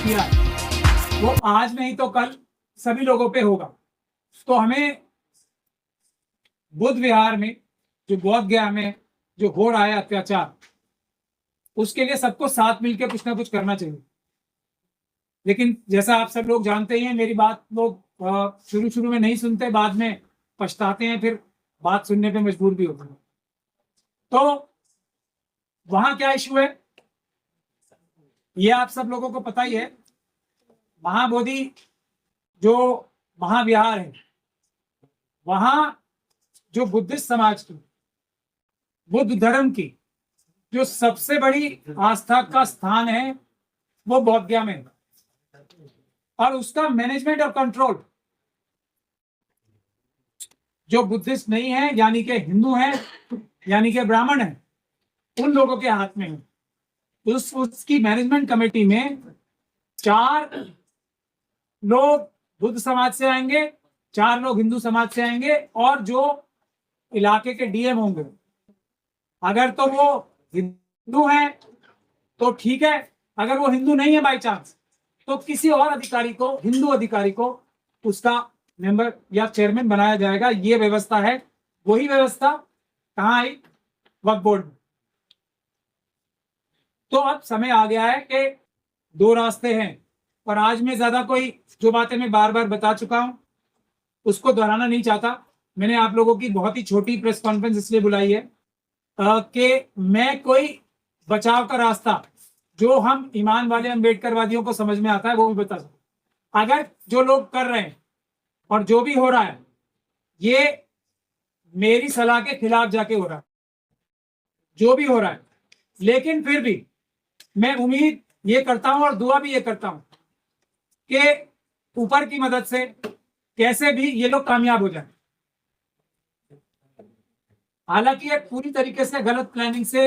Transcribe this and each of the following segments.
किया है वो आज नहीं तो कल सभी लोगों पे होगा। तो हमें बुद्ध विहार में, जो बौद्ध गया में जो हो रहा है अत्याचार, उसके लिए सबको साथ मिलकर कुछ ना कुछ करना चाहिए। लेकिन जैसा आप सब लोग जानते ही हैं, मेरी बात लोग शुरू शुरू में नहीं सुनते, बाद में पछताते हैं, फिर बात सुनने पे मजबूर भी होते हैं। तो वहां क्या इशू है ये आप सब लोगों को पता ही है। महाबोधि जो महाविहार है, वहां जो बुद्धिस्ट समाज की, बुद्ध धर्म की जो सबसे बड़ी आस्था का स्थान है वो बौद्ध गया में, और उसका मैनेजमेंट और कंट्रोल जो बुद्धिस्ट नहीं है, यानी कि हिंदू है, यानी कि ब्राह्मण है, उन लोगों के हाथ में है। उसकी मैनेजमेंट कमेटी में 4 लोग बुद्ध समाज से आएंगे, 4 लोग हिंदू समाज से आएंगे, और जो इलाके के डीएम होंगे, अगर तो वो हिंदू है तो ठीक है, अगर वो हिंदू नहीं है बाई चांस, तो किसी और अधिकारी को, हिंदू अधिकारी को उसका मेंबर या चेयरमैन बनाया जाएगा। ये व्यवस्था है। वही व्यवस्था कहाँ आई? वक्फ बोर्ड में। तो अब समय आ गया है कि 2 रास्ते हैं, और आज मैं ज्यादा कोई जो बातें मैं बार बार बता चुका हूं उसको दोहराना नहीं चाहता। मैंने आप लोगों की बहुत ही छोटी प्रेस कॉन्फ्रेंस इसलिए बुलाई है कि मैं कोई बचाव का रास्ता जो हम ईमान वाले अम्बेडकरवादियों को समझ में आता है वो भी बता सकूं। अगर जो लोग कर रहे हैं और जो भी हो रहा है ये मेरी सलाह के खिलाफ जाके हो रहा है, जो भी हो रहा है, लेकिन फिर भी मैं उम्मीद ये करता हूं और दुआ भी ये करता हूं कि ऊपर की मदद से कैसे भी ये लोग कामयाब हो जाए। हालांकि एक पूरी तरीके से गलत प्लानिंग से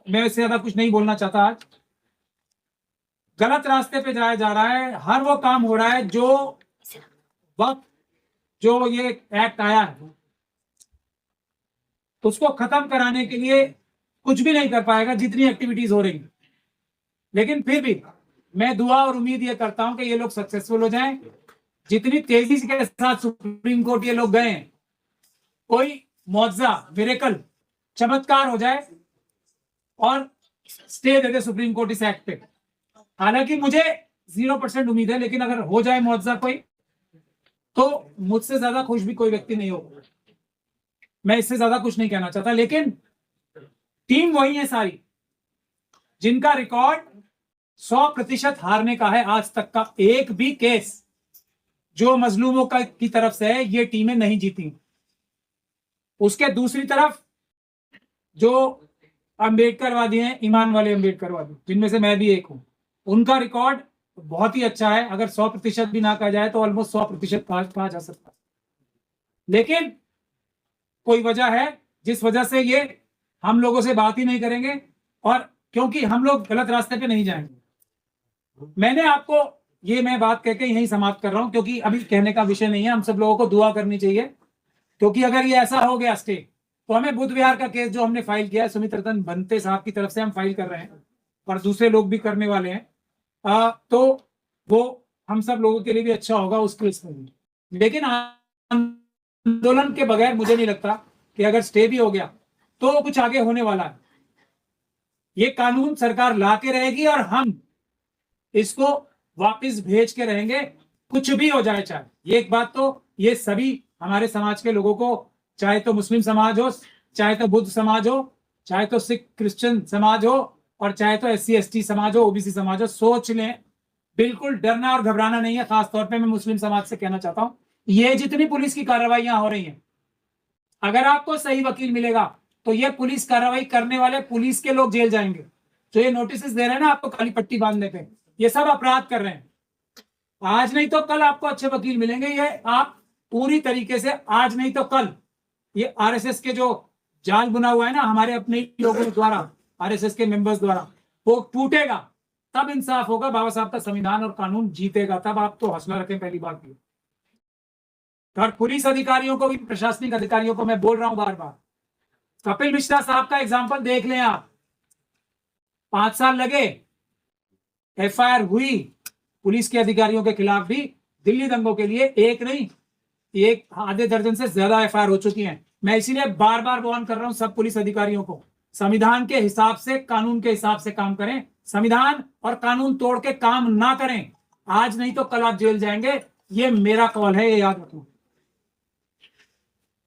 मैं इससे ज्यादा कुछ नहीं बोलना चाहता। आज गलत रास्ते पे जाया जा रहा है। हर वो काम हो रहा है जो वक्त जो ये एक्ट आया है उसको खत्म कराने के लिए कुछ भी नहीं कर पाएगा, जितनी एक्टिविटीज हो रही है। लेकिन फिर भी मैं दुआ और उम्मीद ये करता हूं कि ये लोग सक्सेसफुल हो जाएं। जितनी तेजी के साथ सुप्रीम कोर्ट ये लोग गए हैं, कोई मुआवजा, मिरेकल, चमत्कार हो जाए और स्टे दे दे सुप्रीम कोर्ट इस एक्ट पे। हालांकि मुझे 0% उम्मीद है, लेकिन अगर हो जाए मुआवजा कोई, तो मुझसे ज्यादा खुश भी कोई व्यक्ति नहीं होगा। मैं इससे ज्यादा कुछ नहीं कहना चाहता। लेकिन टीम वही है सारी जिनका रिकॉर्ड 100% हारने का है। आज तक का एक भी केस जो मजलूमों का की तरफ से है ये टीमें नहीं जीती। उसके दूसरी तरफ जो अम्बेडकरवादी हैं, ईमान वाले अम्बेडकरवादी, जिनमें से मैं भी एक हूं, उनका रिकॉर्ड बहुत ही अच्छा है। अगर 100% भी ना कहा जाए तो ऑलमोस्ट 100% कहा जा सकता है। लेकिन कोई वजह है जिस वजह से ये हम लोगों से बात ही नहीं करेंगे, और क्योंकि हम लोग गलत रास्ते पे नहीं जाएंगे। मैंने आपको ये मैं बात कहकर यहीं समाप्त कर रहा हूं, क्योंकि अभी कहने का विषय नहीं है। हम सब लोगों को दुआ करनी चाहिए, क्योंकि अगर ये ऐसा हो गया स्टे, तो हमें बुद्ध विहार का केस जो हमने फाइल किया है, सुमित रतन बनते साहब की तरफ से हम फाइल कर रहे हैं और दूसरे लोग भी करने वाले हैं, तो वो हम सब लोगों के लिए भी अच्छा होगा उस केस में भी। लेकिन आंदोलन के बगैर मुझे नहीं लगता कि अगर स्टे भी हो गया तो कुछ आगे होने वाला है। ये कानून सरकार ला के रहेगी और हम इसको वापस भेज के रहेंगे, कुछ भी हो जाए। चाहे ये एक बात तो ये सभी हमारे समाज के लोगों को, चाहे तो मुस्लिम समाज हो, चाहे तो बुद्ध समाज हो, चाहे तो सिख क्रिश्चियन समाज हो, और चाहे तो SC ST समाज हो, OBC समाज हो, सोच लें। बिल्कुल डरना और घबराना नहीं है। खासतौर पे मैं मुस्लिम समाज से कहना चाहता हूं, ये जितनी पुलिस की कार्रवाइयां हो रही हैं, अगर आपको सही वकील मिलेगा तो ये पुलिस कार्रवाई करने वाले पुलिस के लोग जेल जाएंगे। जो ये नोटिस दे रहे हैं ना आपको काली पट्टी बांधने पे, ये सब अपराध कर रहे हैं। आज नहीं तो कल आपको अच्छे वकील मिलेंगे। ये आप पूरी तरीके से आज नहीं तो कल ये RSS के जो जाल बुना हुआ है ना हमारे अपने लोगों द्वारा, RSS के मेंबर्स द्वारा, वो टूटेगा। तब इंसाफ होगा। बाबा साहब का संविधान और कानून जीतेगा। तब आप तो हौसला रखें। पहली बात ये, और पुलिस अधिकारियों को भी, प्रशासनिक अधिकारियों को मैं बोल रहा हूं बार बार, कपिल मिश्रा साहब का एग्जाम्पल देख लें आप। 5 साल लगे, FIR हुई, पुलिस के अधिकारियों के खिलाफ भी दिल्ली दंगों के लिए एक नहीं, एक आधे दर्जन से ज्यादा एफआईआर हो चुकी हैं। मैं इसीलिए बार बार वार्न कर रहा हूं सब पुलिस अधिकारियों को, संविधान के हिसाब से, कानून के हिसाब से काम करें, संविधान और कानून तोड़ के काम ना करें। आज नहीं तो कल आप जेल जाएंगे, ये मेरा कॉल है, ये याद रखो।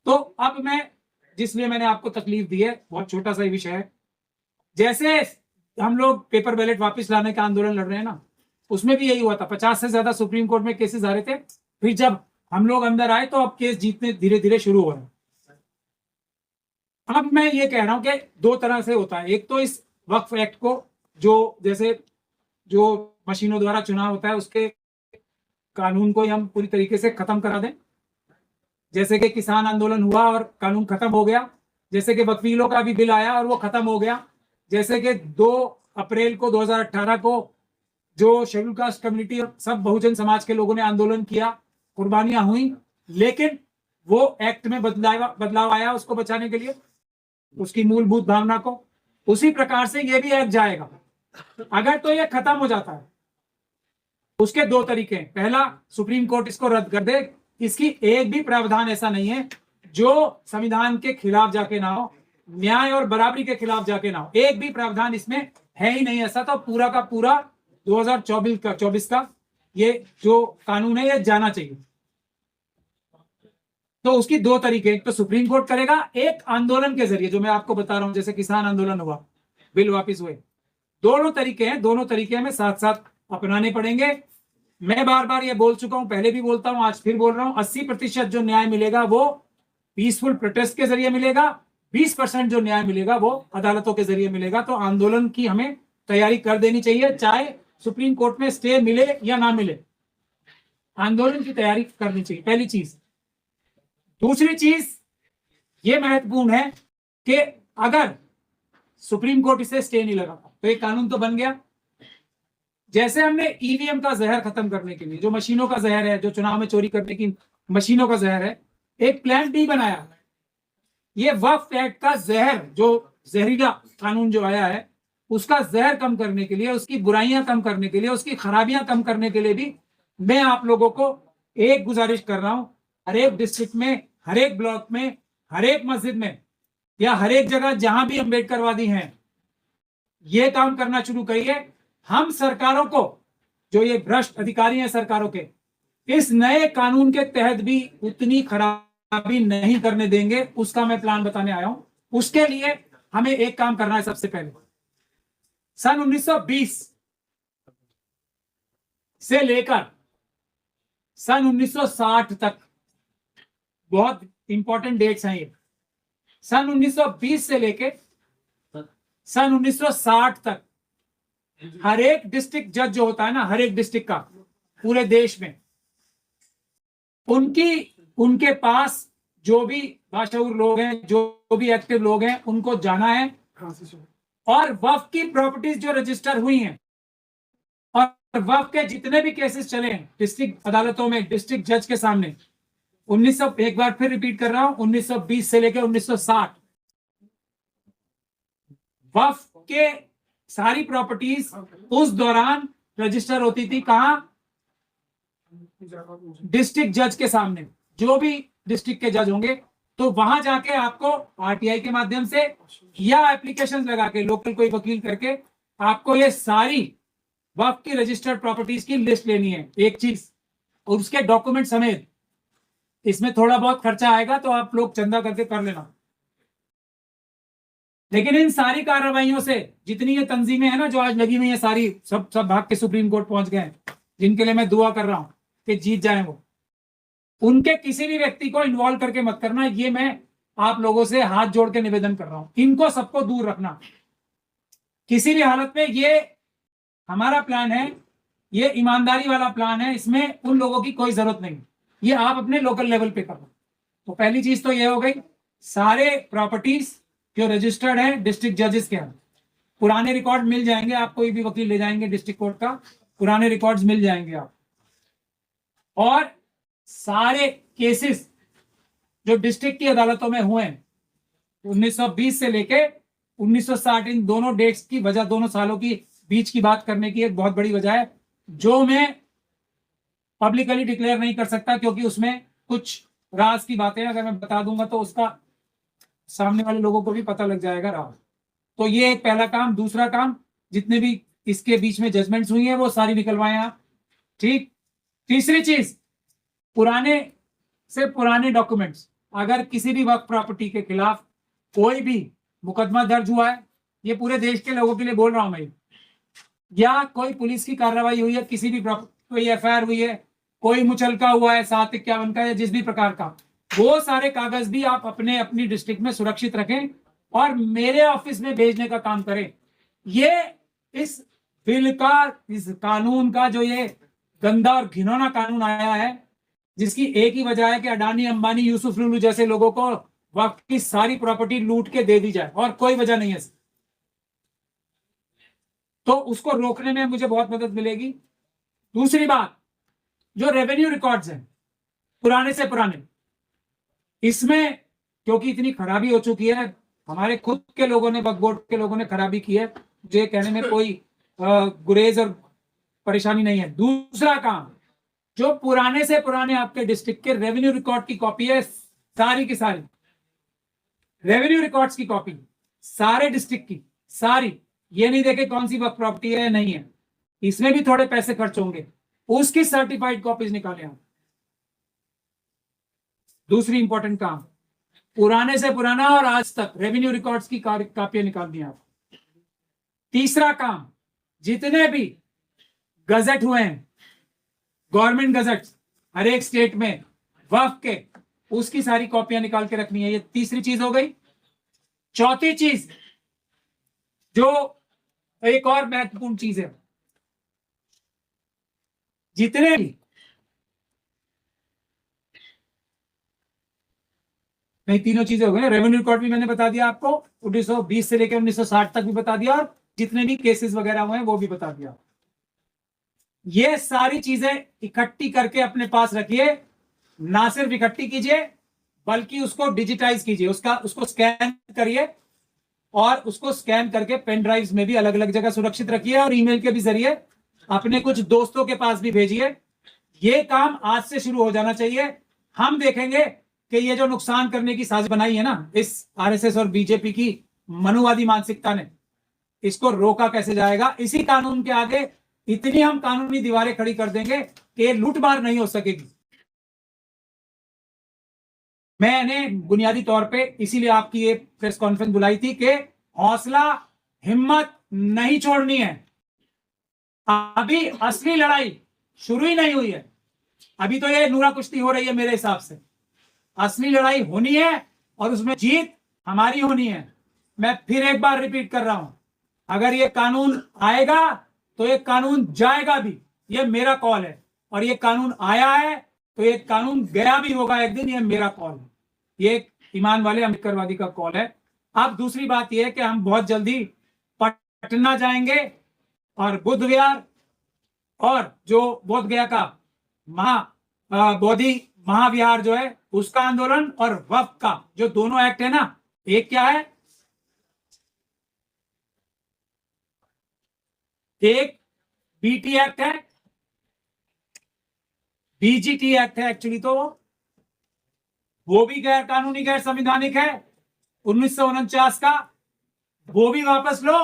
तो अब मैं, जिसलिए मैंने आपको तकलीफ दी है, बहुत छोटा सा विषय है। जैसे हम लोग पेपर बैलेट वापस लाने का आंदोलन लड़ रहे हैं ना, उसमें भी यही हुआ था, 50 से ज्यादा सुप्रीम कोर्ट में केसेस आ रहे थे। फिर जब हम लोग अंदर आए तो अब केस जीतने धीरे धीरे शुरू हो रहे हैं। अब मैं ये कह रहा हूं कि दो तरह से होता है। एक तो इस वक्फ एक्ट को, जो जैसे जो मशीनों द्वारा चुनाव होता है, उसके कानून को हम पूरी तरीके से खत्म करा दें। जैसे कि किसान आंदोलन हुआ और कानून खत्म हो गया, जैसे कि वकीलों का भी बिल आया और वो खत्म हो गया, जैसे कि 2 अप्रैल को 2018 को जो शेड्यूल कास्ट कम्युनिटी और सब बहुजन समाज के लोगों ने आंदोलन किया, कुर्बानियां हुई, लेकिन वो एक्ट में बदलाव आया उसको बचाने के लिए, उसकी मूलभूत भावना को। उसी प्रकार से ये भी एक्ट जाएगा। अगर तो ये खत्म हो जाता है, उसके 2 तरीके हैं। पहला, सुप्रीम कोर्ट इसको रद्द कर दे, इसकी एक भी प्रावधान ऐसा नहीं है जो संविधान के खिलाफ जाके ना हो, न्याय और बराबरी के खिलाफ जाके ना हो, एक भी प्रावधान इसमें है ही नहीं ऐसा। तो पूरा का पूरा 2024 का ये जो कानून है ये जाना चाहिए। तो उसकी 2 तरीके, एक तो सुप्रीम कोर्ट करेगा, एक आंदोलन के जरिए, जो मैं आपको बता रहा हूं, जैसे किसान आंदोलन हुआ, बिल वापिस हुए। दोनों तरीके हैं, दोनों तरीके हमें साथ साथ अपनाने पड़ेंगे। मैं बार बार ये बोल चुका हूं, पहले भी बोलता हूं, आज फिर बोल रहा हूं, 80% जो न्याय मिलेगा वो पीसफुल प्रोटेस्ट के जरिए मिलेगा, 20% जो न्याय मिलेगा वो अदालतों के जरिए मिलेगा। तो आंदोलन की हमें तैयारी कर देनी चाहिए, चाहे सुप्रीम कोर्ट में स्टे मिले या ना मिले, आंदोलन की तैयारी करनी चाहिए, पहली चीज। दूसरी चीज ये महत्वपूर्ण है कि अगर सुप्रीम कोर्ट इसे स्टे नहीं लगाता तो एक कानून तो बन गया। जैसे हमने ईवीएम का जहर खत्म करने के लिए, जो मशीनों का जहर है, जो चुनाव में चोरी करने की मशीनों का जहर है, एक प्लान बी बनाया। ये वक्फ एक्ट का जहर, जो जहरीला कानून जो आया है, उसका जहर कम करने के लिए, उसकी बुराइयां कम करने के लिए, उसकी खराबियां कम करने के लिए भी मैं आप लोगों को एक गुजारिश कर रहा हूं, हर एक डिस्ट्रिक्ट में, हर एक ब्लॉक में, हर एक मस्जिद में, या हर एक जगह जहां भी अम्बेडकरवादी हैं, ये काम करना शुरू करिए। हम सरकारों को, जो ये भ्रष्ट अधिकारी हैं सरकारों के, इस नए कानून के तहत भी उतनी खराबी नहीं करने देंगे, उसका मैं प्लान बताने आया हूं। उसके लिए हमें एक काम करना है। सबसे पहले सन 1920 से लेकर सन 1960 तक, बहुत इंपॉर्टेंट डेट्स हैं ये, सन 1920 से लेकर सन 1960 तक हर एक डिस्ट्रिक्ट जज जो होता है ना, हर एक डिस्ट्रिक्ट का पूरे देश में, उनके पास जो भी बाशऊर लोग हैं, जो भी एक्टिव लोग हैं, उनको जाना है और वक्फ की प्रॉपर्टीज जो रजिस्टर हुई हैं और वक्फ के जितने भी केसेस चले हैं डिस्ट्रिक्ट अदालतों में, डिस्ट्रिक्ट जज के सामने, 1900, एक बार फिर रिपीट कर रहा हूं, 1920 से लेकर 1960 वक्फ के सारी प्रॉपर्टीज उस दौरान रजिस्टर होती थी। कहां? डिस्ट्रिक्ट जज के सामने। जो भी डिस्ट्रिक्ट के जज होंगे तो वहां जाके आपको आरटीआई के माध्यम से या एप्लीकेशन लगा के, लोकल कोई वकील करके, आपको ये सारी वक्फ की रजिस्टर्ड प्रॉपर्टीज की लिस्ट लेनी है, एक चीज, और उसके डॉक्यूमेंट समेत। इसमें थोड़ा बहुत खर्चा आएगा तो आप लोग चंदा करके कर लेना, लेकिन इन सारी कार्रवाइयों से जितनी ये तंजीमें हैं ना जो आज लगी हुई है, सारी सब भाग के सुप्रीम कोर्ट पहुंच गए, जिनके लिए मैं दुआ कर रहा हूं कि जीत जाए वो, उनके किसी भी व्यक्ति को इन्वॉल्व करके मत करना। ये मैं आप लोगों से हाथ जोड़ के निवेदन कर रहा हूं, इनको सबको दूर रखना किसी भी हालत में। ये हमारा प्लान है, ये ईमानदारी वाला प्लान है, इसमें उन लोगों की कोई जरूरत नहीं, ये आप अपने लोकल लेवल पे करना। तो पहली चीज तो ये हो गई, सारे प्रॉपर्टीज जो रजिस्टर्ड है डिस्ट्रिक्ट जजेस के यहाँ, पुराने रिकॉर्ड मिल जाएंगे, आप कोई भी वकील ले जाएंगे डिस्ट्रिक्ट कोर्ट का, पुराने रिकॉर्ड्स मिल जाएंगे आप। और सारे केसेस जो डिस्ट्रिक्ट की अदालतों में हुए 1920 से लेके 1960, इन दोनों डेट्स की वजह, दोनों सालों की बीच की बात करने की एक बहुत बड़ी वजह है, जो मैं पब्लिकली डिक्लेयर नहीं कर सकता, क्योंकि उसमें कुछ राज की बातें अगर मैं बता दूंगा तो उसका सामने वाले लोगों को भी पता लग जाएगा राज। तो ये एक पहला काम। दूसरा काम, जितने भी इसके बीच में जजमेंट्स हुई है वो सारी निकलवाएं आप। ठीक। तीसरी चीज, पुराने से पुराने डॉक्यूमेंट्स, अगर किसी भी वक्त प्रॉपर्टी के खिलाफ कोई भी मुकदमा दर्ज हुआ है, ये पूरे देश के लोगों के लिए बोल रहा हूं मैं, या कोई पुलिस की कार्रवाई हुई है, किसी भी कोई एफआईआर हुई है, कोई मुचलका हुआ है 751 का या जिस भी प्रकार का, वो सारे कागज भी आप अपने अपनी डिस्ट्रिक्ट में सुरक्षित रखें और मेरे ऑफिस में भेजने का काम करें। ये इस बिल का, इस कानून का जो ये गंदा और घिनौना कानून आया है, जिसकी एक ही वजह है कि अडानी, अंबानी, यूसुफ लुलू जैसे लोगों को वक्त की सारी प्रॉपर्टी लूट के दे दी जाए, और कोई वजह नहीं है। तो उसको रोकने में मुझे बहुत मदद मिलेगी। दूसरी बात, जो रेवेन्यू रिकॉर्ड्स हैं पुराने से पुराने, इसमें क्योंकि इतनी खराबी हो चुकी है, हमारे खुद के लोगों ने, वक्फ बोर्ड के लोगों ने खराबी की है, मुझे कहने में कोई गुरेज और परेशानी नहीं है। दूसरा काम, जो पुराने से पुराने आपके डिस्ट्रिक्ट के रेवेन्यू रिकॉर्ड की कॉपी है, सारी की सारी रेवेन्यू रिकॉर्ड्स की कॉपी, सारे डिस्ट्रिक्ट की सारी, ये नहीं देखे कौन सी वक्त प्रॉपर्टी है नहीं है, इसमें भी थोड़े पैसे खर्च होंगे, उसकी सर्टिफाइड कॉपीज निकालें आप। दूसरी इंपॉर्टेंट काम, पुराने से पुराना और आज तक रेवेन्यू रिकॉर्ड्स की कॉपियां निकाल दी आप। तीसरा काम, जितने भी गजट हुए हैं, गवर्नमेंट गजट हर एक स्टेट में वक्फ के, उसकी सारी कॉपियां निकाल के रखनी है। ये तीसरी चीज हो गई। चौथी चीज, जो एक और महत्वपूर्ण चीज है, जितने भी नहीं, तीनों चीजें हो गई। रेवेन्यू रिकॉर्ड भी मैंने बता दिया आपको, 1920 से लेकर 1960 तक भी बता दिया, और जितने भी केसेस वगैरह हुए हैं वो भी बता दिया। ये सारी चीजें इकट्ठी करके अपने पास रखिए, ना सिर्फ इकट्ठी कीजिए बल्कि उसको डिजिटाइज कीजिए, उसको स्कैन करिए और उसको स्कैन करके पेन ड्राइव्स में भी अलग अलग जगह सुरक्षित रखिए, और ईमेल के भी जरिए अपने कुछ दोस्तों के पास भी भेजिए। ये काम आज से शुरू हो जाना चाहिए। हम देखेंगे कि ये जो नुकसान करने की साजिश बनाई है ना इस आरएसएस और बीजेपी की मनुवादी मानसिकता ने, इसको रोका कैसे जाएगा। इसी कानून के आगे इतनी हम कानूनी दीवारें खड़ी कर देंगे कि लूटमार नहीं हो सकेगी। मैंने बुनियादी तौर पे इसीलिए आपकी ये प्रेस कॉन्फ्रेंस बुलाई थी कि हौसला, हिम्मत नहीं छोड़नी है। अभी असली लड़ाई शुरू ही नहीं हुई है, अभी तो ये नूरा कुश्ती हो रही है। मेरे हिसाब से असली लड़ाई होनी है और उसमें जीत हमारी होनी है। मैं फिर एक बार रिपीट कर रहा हूं, अगर ये कानून आएगा तो ये कानून जाएगा भी, ये मेरा कॉल है। और ये कानून आया है तो ये कानून गया भी होगा एक दिन, ये मेरा कॉल है, ये ईमान वाले अम्बेडकरवादी का कॉल है। अब दूसरी बात यह है कि हम बहुत जल्दी पटना जाएंगे और बुद्ध विहार और जो बोध गया का बोधि महाविहार जो है उसका आंदोलन, और वक्फ का जो दोनों एक्ट है ना, एक क्या है, एक बीटी एक्ट है, बीजीटी एक्ट है एक्चुअली, तो वो भी गैर कानूनी, गैर संवैधानिक है 1949 का, वो भी वापस लो,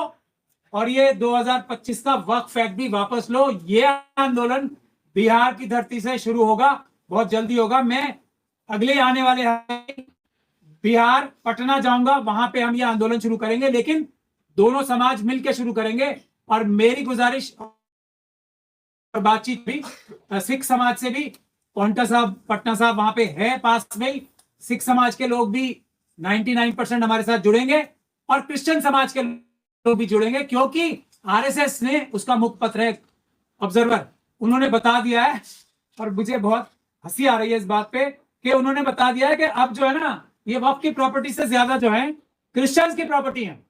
और ये 2025 का वक्फ एक्ट भी वापस लो। ये आंदोलन बिहार की धरती से शुरू होगा, बहुत जल्दी होगा। मैं अगले आने वाले बिहार पटना जाऊंगा, वहां पे हम ये आंदोलन शुरू करेंगे, लेकिन दोनों समाज मिलकर शुरू करेंगे। और मेरी गुजारिश और बातचीत भी सिख समाज से भी, पॉन्टा साहब, पटना साहब वहां पे है पास में ही, सिख समाज के लोग भी 99% हमारे साथ जुड़ेंगे, और क्रिश्चियन समाज के लोग भी जुड़ेंगे, क्योंकि आरएसएस ने उसका मुखपत्र है ऑब्जर्वर, उन्होंने बता दिया है, और मुझे बहुत हंसी आ रही है इस बात पे कि उन्होंने बता दिया है कि अब जो है ना, ये वक्फ की प्रॉपर्टी से ज्यादा जो है क्रिश्चियंस की प्रॉपर्टी है।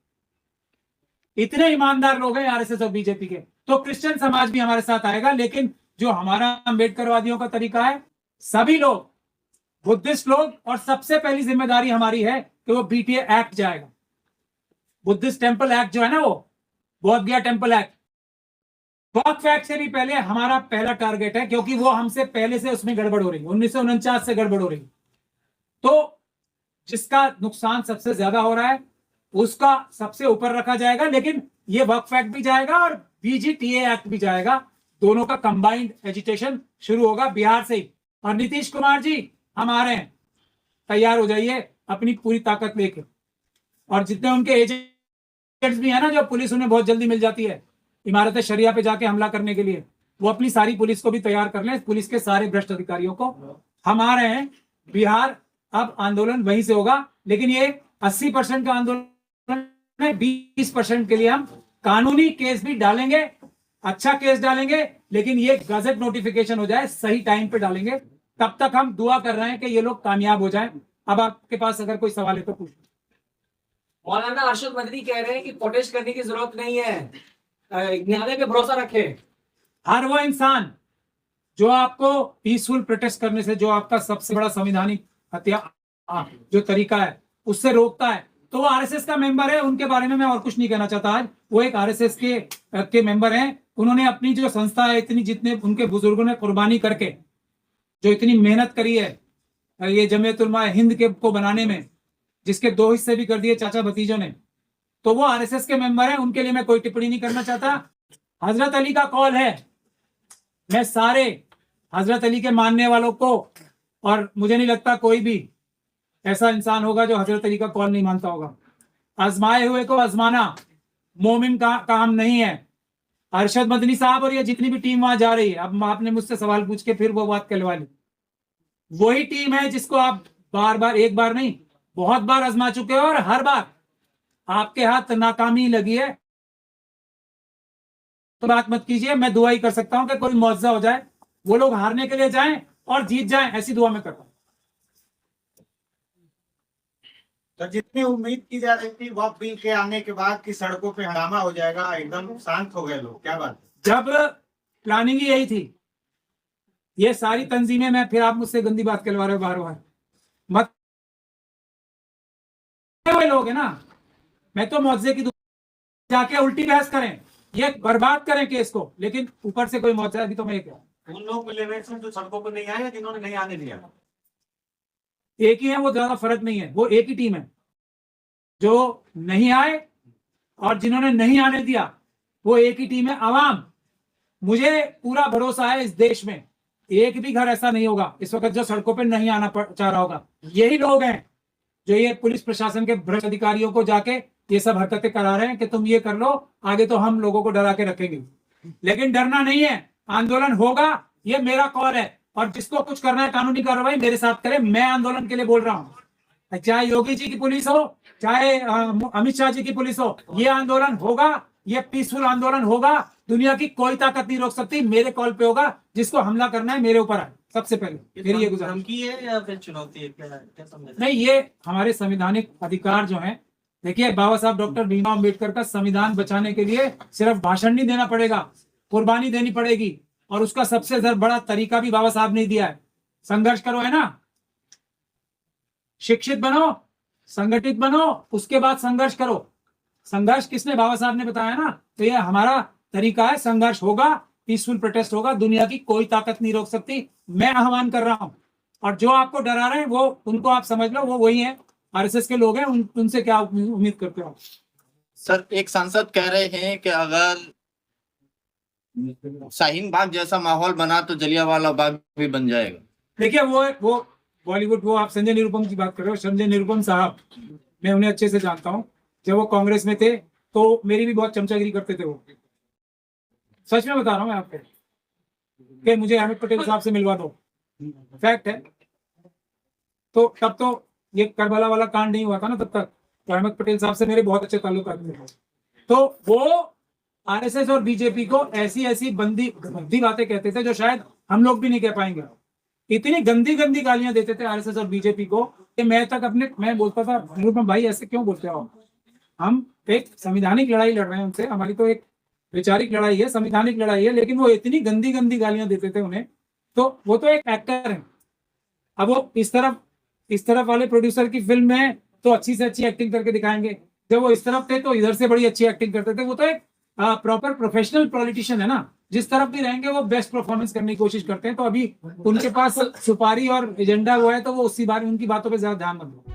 इतने ईमानदार लोग हैं आरएसएस और बीजेपी के, तो क्रिश्चियन समाज भी हमारे साथ आएगा। लेकिन जो हमारा अम्बेडकरवादियों का तरीका है, सभी लोग, बुद्धिस्ट लोग, और सबसे पहली जिम्मेदारी हमारी है कि वो बीटीए एक्ट जाएगा, बुद्धिस्ट टेम्पल एक्ट जो है ना, वो बोध गया टेम्पल एक्ट, वक्फ फैक्ट से भी पहले हमारा पहला टारगेट है, क्योंकि वो हमसे पहले से उसमें गड़बड़ हो रही है, 1949 से गड़बड़ हो रही है। तो जिसका नुकसान सबसे ज्यादा हो रहा है उसका सबसे ऊपर रखा जाएगा, लेकिन ये वक्फ एक्ट भी जाएगा और बीजीटीए एक्ट भी जाएगा, दोनों का कंबाइंड एजिटेशन शुरू होगा बिहार से ही। और नीतीश कुमार जी हम आ रहे हैं, तैयार हो जाइए अपनी पूरी ताकत लेके। और जितने उनके एजेंट्स भी है ना, जो पुलिस उन्हें बहुत जल्दी मिल जाती है इमारत शरिया पे जाके हमला करने के लिए, वो अपनी सारी पुलिस को भी तैयार कर लें, पुलिस के सारे भ्रष्ट अधिकारियों को। हम आ रहे हैं बिहार, अब आंदोलन वहीं से होगा, लेकिन ये 80% का आंदोलन है, 20% के लिए हम कानूनी केस भी डालेंगे, अच्छा केस डालेंगे, लेकिन ये गजट नोटिफिकेशन हो जाए, सही टाइम पे डालेंगे। तब तक हम दुआ कर रहे हैं कि ये लोग कामयाब हो जाएं। अब आपके पास अगर कोई सवाल है तो पूछ। मौलाना अरशद मदनी कह रहे हैं कि प्रोटेस्ट करने की जरूरत नहीं है, न्याय पे भरोसा रखे। हर वो इंसान जो आपको पीसफुल प्रोटेस्ट करने से, जो आपका सबसे बड़ा संवैधानिक हथियार जो तरीका है उससे रोकता है, तो वो आरएसएस का मेंबर है। उनके बारे में मैं और कुछ नहीं कहना चाहता। आज वो एक आरएसएस के मेंबर हैं। उन्होंने अपनी जो संस्था है, इतनी जितने उनके बुजुर्गों ने कुर्बानी करके जो इतनी मेहनत करी है ये जमीयत उलमा हिंद के को बनाने में, जिसके 2 हिस्से भी कर दिए चाचा भतीजों ने, तो वो आरएसएस के मेंबर हैं। उनके लिए मैं कोई टिप्पणी नहीं करना चाहता। हजरत अली का कॉल है, मैं सारे हजरत अली के मानने वालों को, और मुझे नहीं लगता कोई भी ऐसा इंसान होगा जो हजरत अली का कॉल नहीं मानता होगा। आजमाए हुए को आजमाना मोमिन का काम नहीं है। अरशद मदनी साहब और ये जितनी भी टीम वहां जा रही है, अब आपने मुझसे सवाल पूछ के फिर वो बात कहलवा ली, वही टीम है जिसको आप बार बार, एक बार नहीं बहुत बार आजमा चुके हो, और हर बार आपके हाथ नाकामी लगी है। तो बात मत कीजिए, मैं दुआ ही कर सकता हूं कि कोई मुआवजा हो जाए, वो लोग हारने के लिए जाएं और जीत जाएं, ऐसी दुआ मैं करता हूं। तो जितनी उम्मीद की जा रही थी वक्त बिल के आने के बाद की सड़कों पे हंगामा हो जाएगा, एकदम शांत हो गए लोग, क्या बात है? जब प्लानिंग ही यही थी, ये सारी तंजीमें, मैं फिर आप मुझसे गंदी बात कहलवा रहे हो बार बार, मत वो लोग है ना, मैं तो मुआवजे की जाके उल्टी बहस करें, ये बर्बाद करें केस को, लेकिन ऊपर से कोई मुआवजा अभी तो मैं क्या, उन लोग मिले जो सड़कों पर नहीं आए, जिन्होंने नहीं आने दिया, एक ही है, वो ज्यादा फर्क नहीं है, वो एक ही टीम है। जो नहीं आए और जिन्होंने नहीं आने दिया वो एक ही टीम है, आवाम। मुझे पूरा भरोसा है इस देश में एक भी घर ऐसा नहीं होगा इस वक्त जो सड़कों पे नहीं आना चाह रहा होगा। यही लोग हैं जो ये पुलिस प्रशासन के भ्रष्ट अधिकारियों को जाके ये सब हरकतें करा रहे हैं कि तुम ये कर लो, आगे तो हम लोगों को डरा के रखेंगे। लेकिन डरना नहीं है, आंदोलन होगा, ये मेरा कॉल है, और जिसको कुछ करना है कानूनी कार्रवाई मेरे साथ करे। मैं आंदोलन के लिए बोल रहा हूं, चाहे योगी जी की पुलिस हो, चाहे अमित शाह जी की पुलिस हो, ये आंदोलन होगा, ये पीसफुल आंदोलन होगा, दुनिया की कोई ताकत नहीं रोक सकती। मेरे कॉल पे होगा, जिसको हमला करना है मेरे ऊपर है सबसे पहले। मेरी ये गुजारिश है या फिर चुनौती है, क्या समझ नहीं, ये हमारे संवैधानिक अधिकार जो हैं। देखिए, बाबा साहब डॉक्टर भीमराव अम्बेडकर का संविधान बचाने के लिए सिर्फ भाषण नहीं देना पड़ेगा, कुर्बानी देनी पड़ेगी, और उसका सबसे बड़ा तरीका भी बाबा साहब ने दिया है। संघर्ष करो, है ना, शिक्षित बनो, संगठित बनो, उसके बाद संघर्ष करो। संघर्ष किसने, बाबा साहब ने बताया ना, तो ये हमारा तरीका है। संघर्ष होगा, पीसफुल प्रोटेस्ट होगा, दुनिया की कोई ताकत नहीं रोक सकती। मैं आह्वान कर रहा हूं, और जो आपको डरा रहे हैं वो उनको आप समझ लो, वो वही है, आरएसएस के लोग हैं। उनसे क्या उम्मीद करते हो? सर, एक सांसद कह रहे हैं कि अगर शाहीन बाग जैसा माहौल बना तो जलियांवाला बाग भी बन जाएगा। देखिए, वो बॉलीवुड, वो आप संजय निरुपम की बात कर रहे हो। संजय निरुपम साहब, मैं उन्हें अच्छे से जानता हूँ। जब वो कांग्रेस में थे तो मेरी भी बहुत चमचागिरी करते थे वो। सच में बता रहा हूँ मैं आपको कि मुझे अहमद पटेल साहब से मिलवा दो, फैक्ट है। तो तब तो ये करबला वाला कांड नहीं हुआ था ना, तब तक तो अहमद पटेल साहब से मेरे बहुत अच्छे ताल्लुक थे। तो वो आरएसएस और बीजेपी को ऐसी ऐसी बंदी बातें कहते थे जो शायद हम लोग भी नहीं कह पाएंगे। इतनी गंदी गंदी गालियां देते थे आरएसएस और बीजेपी को कि मैं बोलता था, निरुपम भाई ऐसे क्यों बोलते हो? हम एक संवैधानिक लड़ाई लड़ रहे हैं उनसे, हमारी तो एक वैचारिक लड़ाई है, संवैधानिक लड़ाई है, लेकिन वो इतनी गंदी गंदी गालियां देते थे उन्हें। तो वो तो एक एक्टर है। अब वो इस तरफ वाले प्रोड्यूसर की फिल्म में तो अच्छी से अच्छी एक्टिंग करके दिखाएंगे, जब वो इस तरफ थे तो इधर से बड़ी अच्छी एक्टिंग करते थे। वो तो एक प्रॉपर प्रोफेशनल पॉलिटिशियन है ना। जिस तरफ भी रहेंगे वो बेस्ट परफॉर्मेंस करने की कोशिश करते हैं। तो अभी उनके पास सुपारी और एजेंडा वो है, तो वो उसी बारे उनकी बातों पे ज्यादा ध्यान मत दो।